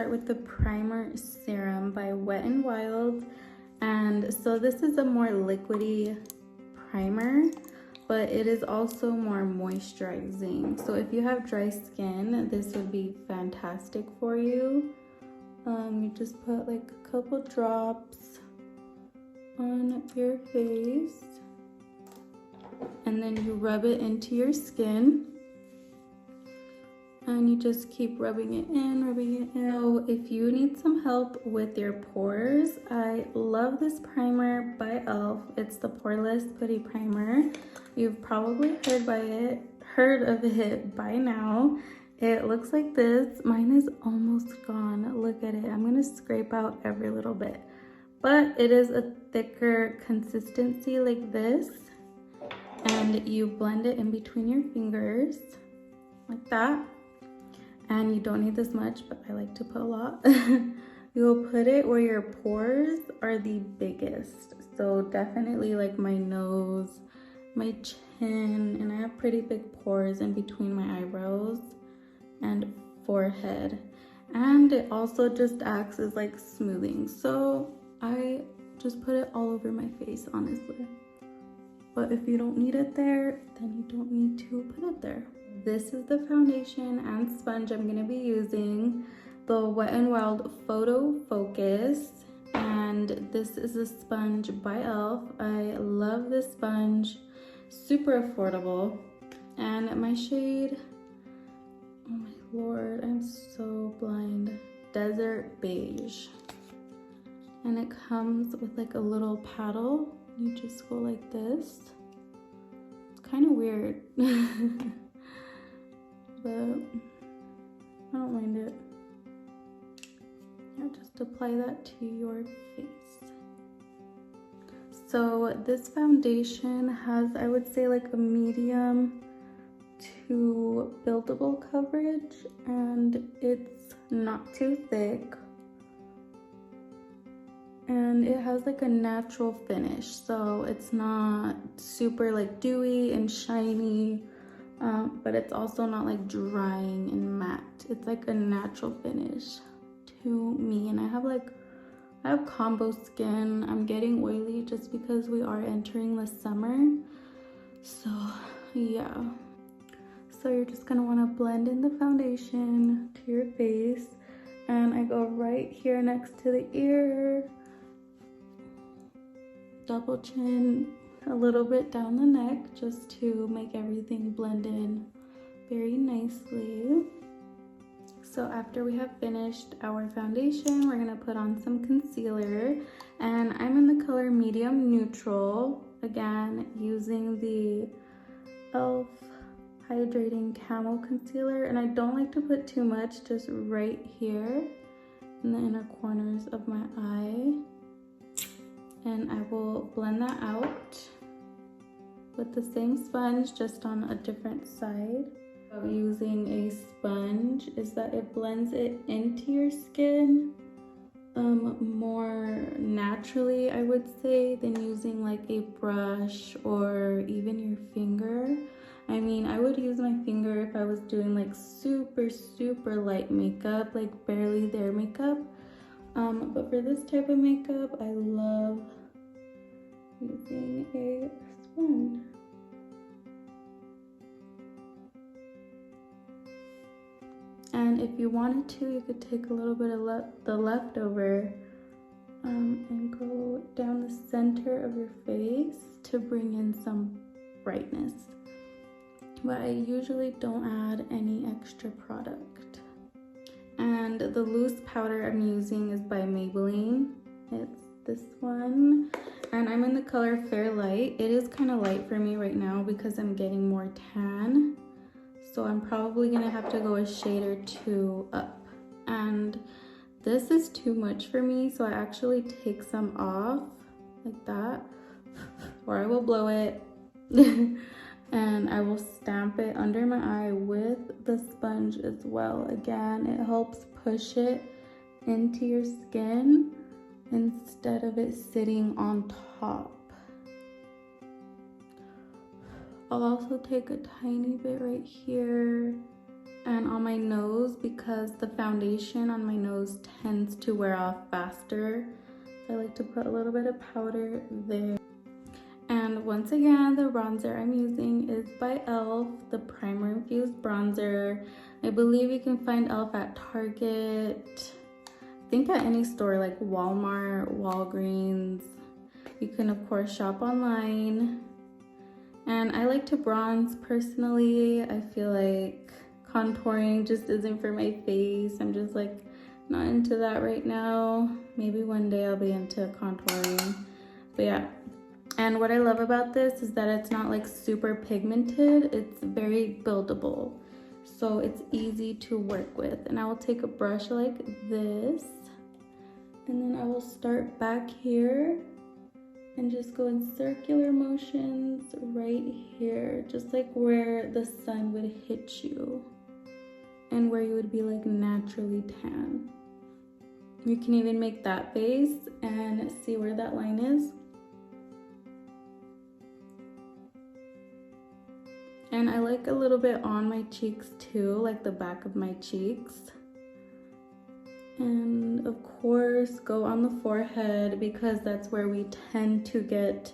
start with the Primer Serum by Wet n Wild. And so this is a more liquidy primer, but it is also more moisturizing. So if you have dry skin, this would be fantastic for you. You just put like a couple drops on your face, and then you rub it into your skin. And you just keep rubbing it in, So if you need some help with your pores, I love this primer by e.l.f. It's the Poreless Putty Primer. You've probably heard of it by now. It looks like this. Mine is almost gone. Look at it. I'm gonna scrape out every little bit. But it is a thicker consistency like this. And you blend it in between your fingers like that. And you don't need this much, but I like to put a lot. You'll put it where your pores are the biggest. So definitely like my nose, my chin, and I have pretty big pores in between my eyebrows and forehead. And it also just acts as like smoothing. So I just put it all over my face, honestly. But if you don't need it there, then you don't need to put it there. This is the foundation and sponge I'm going to be using, the Wet n Wild Photo Focus, and this is a sponge by e.l.f. I love this sponge, super affordable, and my shade, oh my lord, I'm so blind, Desert Beige, and it comes with like a little paddle. You just go like this. It's kind of weird. But I don't mind it. Yeah, just apply that to your face. So this foundation has, I would say, like a medium to buildable coverage, and it's not too thick. And it has like a natural finish, so it's not super like dewy and shiny. But it's also not like drying and matte. It's like a natural finish to me, and I have combo skin. I'm getting oily just because we are entering the summer. So yeah, so you're just gonna want to blend in the foundation to your face, and I go right here next to the ear, double chin, a little bit down the neck, just to make everything blend in very nicely. So after we have finished our foundation, we're gonna put on some concealer, and I'm in the color medium neutral, again using the e.l.f. hydrating camo concealer, and I don't like to put too much, just right here in the inner corners of my eye, and I will blend that out with the same sponge, just on a different side. Using a sponge is that it blends it into your skin more naturally, I would say, than using like a brush or even your finger. I mean, I would use my finger if I was doing like super light makeup, like barely there makeup. But for this type of makeup, I love using a sponge. And if you wanted to, you could take a little bit of the leftover and go down the center of your face to bring in some brightness. But I usually don't add any extra product. And the loose powder I'm using is by Maybelline. It's this one, and I'm in the color Fair Light. It is kind of light for me right now because I'm getting more tan, so I'm probably gonna have to go a shade or two up. And this is too much for me, so I actually take some off like that, or I will blow it and I will stamp it under my eye with the sponge as well. Again, it helps push it into your skin instead of it sitting on top. I'll also take a tiny bit right here And on my nose, because the foundation on my nose tends to wear off faster, I like to put a little bit of powder there. And once again, the bronzer I'm using is by e.l.f. the Primer Infused Bronzer. I believe you can find e.l.f. at Target, I think at any store like Walmart, Walgreens. You can of course shop online. And I like to bronze personally. I feel like contouring just isn't for my face. I'm just like not into that right now. Maybe one day I'll be into contouring. But yeah. And what I love about this is that it's not like super pigmented. It's very buildable. So it's easy to work with. And I will take a brush like this. And then I will start back here and just go in circular motions right here, just like where the sun would hit you and where you would be like naturally tan. You can even make that face and see where that line is. And I like a little bit on my cheeks too, like the back of my cheeks. And of course, go on the forehead because that's where we tend to get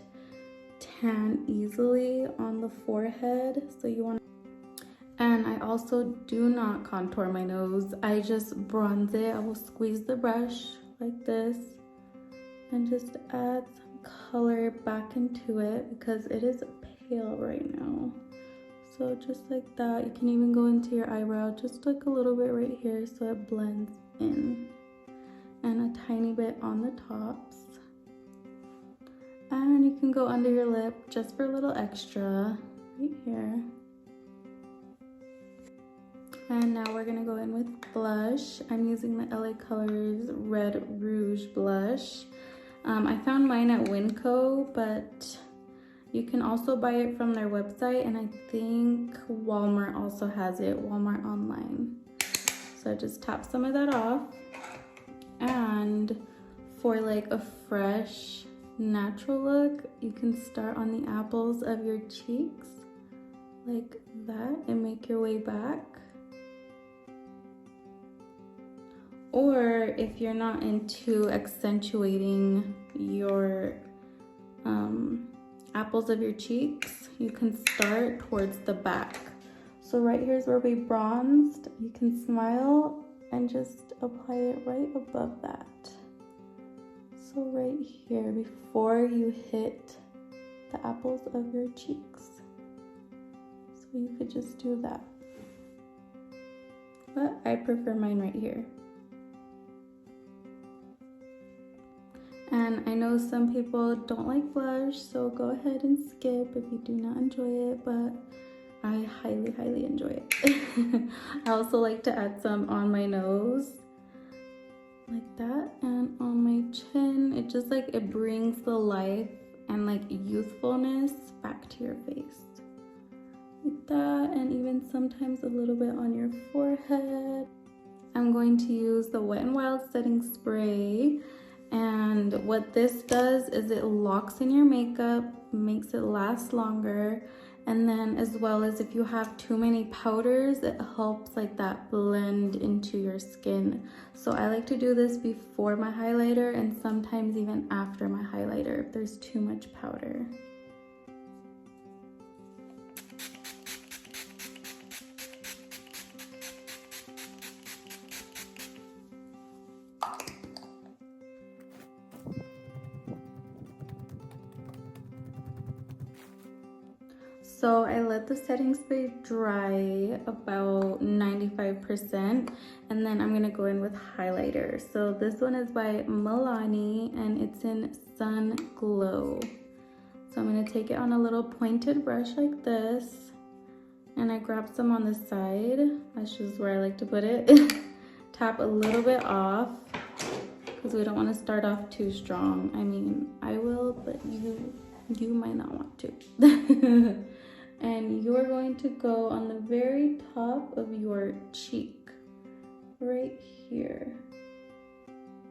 tan easily, on the forehead. So you want to... And I also do not contour my nose. I just bronze it. I will squeeze the brush like this and just add some color back into it because it is pale right now. So just like that. You can even go into your eyebrow just like a little bit right here so it blends in, and a tiny bit on the tops. And you can go under your lip just for a little extra right here. And now we're gonna go in with blush. I'm using the LA Colors Red Rouge blush. I found mine at Winco, but you can also buy it from their website, and I think Walmart also has it, Walmart online. So I just tap some of that off. And for like a fresh, natural look, you can start on the apples of your cheeks like that and make your way back. Or if you're not into accentuating your apples of your cheeks, you can start towards the back. So right here's where we bronzed. You can smile and just apply it right above that. So right here before you hit the apples of your cheeks. So you could just do that. But I prefer mine right here. And I know some people don't like blush, so go ahead and skip if you do not enjoy it, but I highly, highly enjoy it. I also like to add some on my nose, like that, and on my chin. It just like, it brings the life and like youthfulness back to your face. Like that, and even sometimes a little bit on your forehead. I'm going to use the Wet n Wild setting spray. And what this does is it locks in your makeup, makes it last longer. And then as well as if you have too many powders, it helps like that blend into your skin. So I like to do this before my highlighter and sometimes even after my highlighter if there's too much powder. So I let the setting spray dry about 95%, and then I'm gonna go in with highlighter. So this one is by Milani and it's in Sun Glow. So I'm gonna take it on a little pointed brush like this, and I grab some on the side. That's just where I like to put it. Tap a little bit off because we don't want to start off too strong. I mean, I will, but you might not want to. And you're going to go on the very top of your cheek, right here.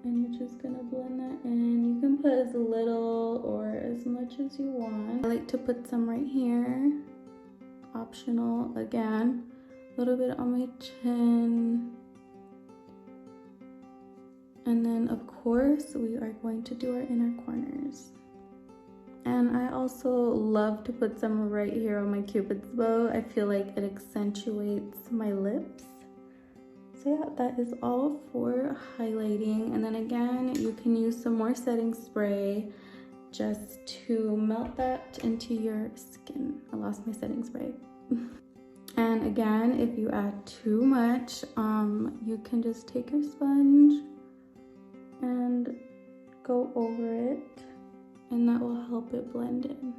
And you're just gonna blend that in. You can put as little or as much as you want. I like to put some right here, optional again, little bit on my chin. And then of course we are going to do our inner corners. And I also love to put some right here on my Cupid's bow. I feel like it accentuates my lips. So yeah, that is all for highlighting. And then again, you can use some more setting spray just to melt that into your skin. I lost my setting spray. And again, if you add too much, you can just take your sponge and go over it, and that will help it blend in.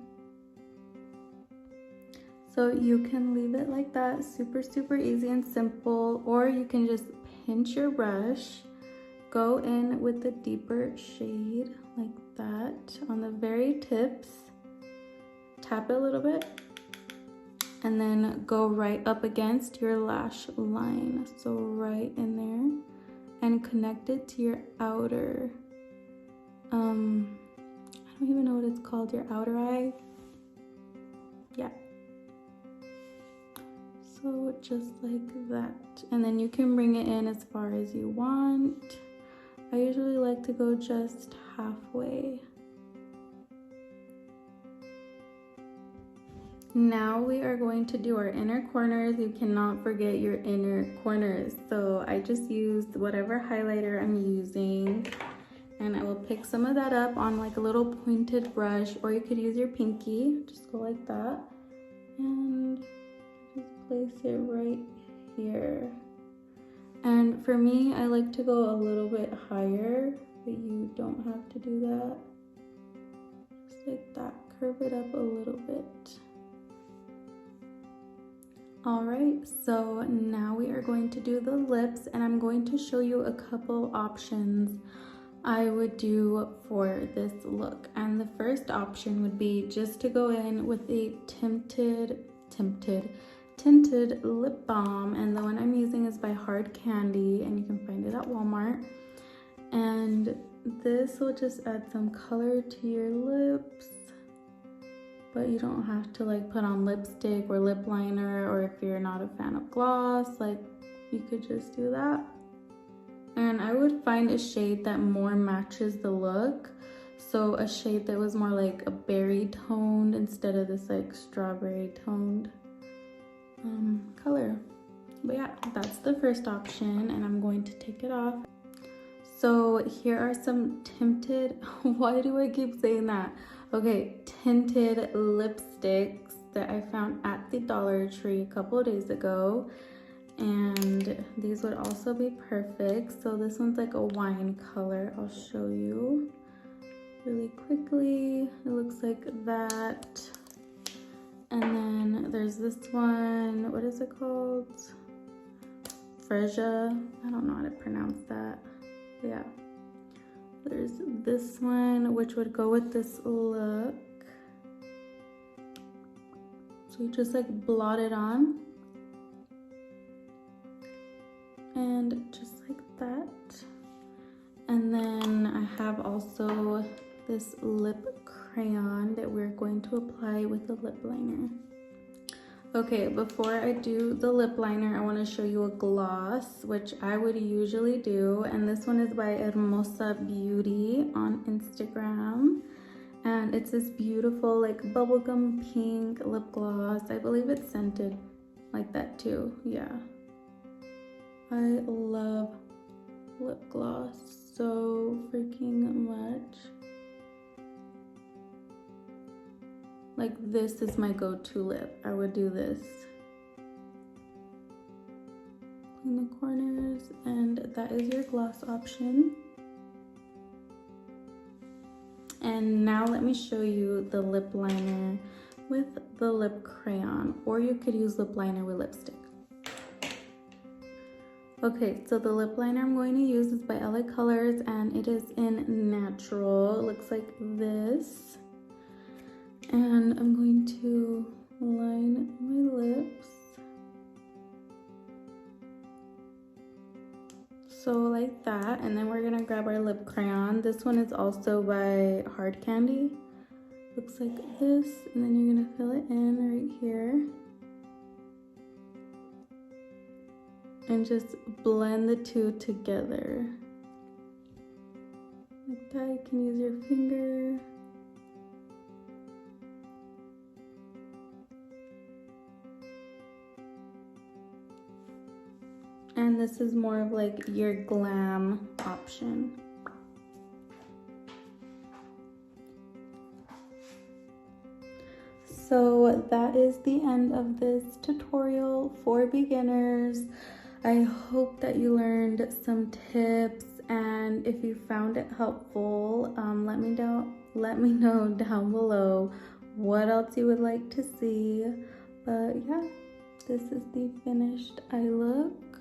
So you can leave it like that, super, super easy and simple, or you can just pinch your brush, go in with the deeper shade like that on the very tips, tap it a little bit, and then go right up against your lash line. So right in there, and connect it to your outer, I don't even know what it's called, your outer eye. Yeah. So just like that. And then you can bring it in as far as you want. I usually like to go just halfway. Now we are going to do our inner corners. You cannot forget your inner corners. So I just used whatever highlighter I'm using, and I will pick some of that up on like a little pointed brush, or you could use your pinky. Just go like that and just place it right here. And for me, I like to go a little bit higher, but you don't have to do that. Just like that, curve it up a little bit. All right, so now we are going to do the lips, and I'm going to show you a couple options I would do for this look. And the first option would be just to go in with a tinted lip balm, and the one I'm using is by Hard Candy, and you can find it at Walmart. And this will just add some color to your lips, but you don't have to like put on lipstick or lip liner, or if you're not a fan of gloss, like you could just do that. And I would find a shade that more matches the look. So a shade that was more like a berry toned instead of this like strawberry toned color. But yeah, that's the first option, and I'm going to take it off. So here are some tinted, why do I keep saying that? Okay, tinted lipsticks that I found at the Dollar Tree a couple of days ago. And these would also be perfect. So this one's like a wine color. I'll show you really quickly. It looks like that. And then there's this one, what is it called? Freja, I don't know how to pronounce that. Yeah. There's this one, which would go with this look. So you just like blot it on. And just like that. And then I have also this lip crayon that we're going to apply with the lip liner. Okay, before I do the lip liner, I want to show you a gloss, which I would usually do. And this one is by Hermosa Beauty on Instagram. And it's this beautiful like bubblegum pink lip gloss. I believe it's scented like that too, yeah. I love lip gloss so freaking much. Like this is my go-to lip. I would do this in the corners, and that is your gloss option. And now let me show you the lip liner with the lip crayon, or you could use lip liner with lipstick. Okay, so the lip liner I'm going to use is by LA Colors, and it is in Natural. It looks like this. And I'm going to line my lips. So like that, and then we're gonna grab our lip crayon. This one is also by Hard Candy. Looks like this, and then you're gonna fill it in right here. and just blend the two together. Like that, you can use your finger. And this is more of like your glam option. So that is the end of this tutorial for beginners. I hope that you learned some tips, and if you found it helpful, let me know down below what else you would like to see. But yeah, this is the finished eye look.